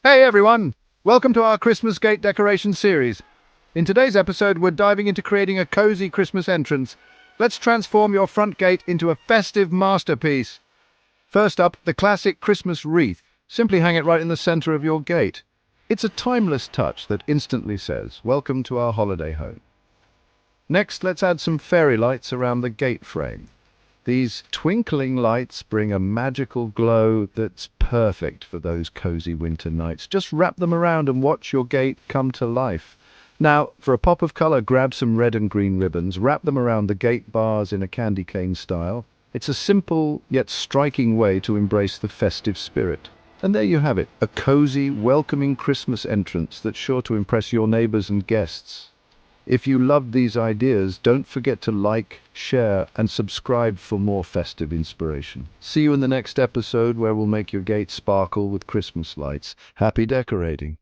Hey everyone! Welcome to our Christmas gate decoration series. In today's episode, we're diving into creating a cozy Christmas entrance. Let's transform your front gate into a festive masterpiece. First up, the classic Christmas wreath. Simply hang it right in the center of your gate. It's a timeless touch that instantly says, "Welcome to our holiday home." Next, let's add some fairy lights around the gate frame. These twinkling lights bring a magical glow that's perfect for those cozy winter nights. Just wrap them around and watch your gate come to life. Now, for a pop of color, grab some red and green ribbons, wrap them around the gate bars in a candy cane style. It's a simple yet striking way to embrace the festive spirit. And there you have it, a cozy, welcoming Christmas entrance that's sure to impress your neighbors and guests. If you loved these ideas, don't forget to like, share, and subscribe for more festive inspiration. See you in the next episode where we'll make your gate sparkle with Christmas lights. Happy decorating!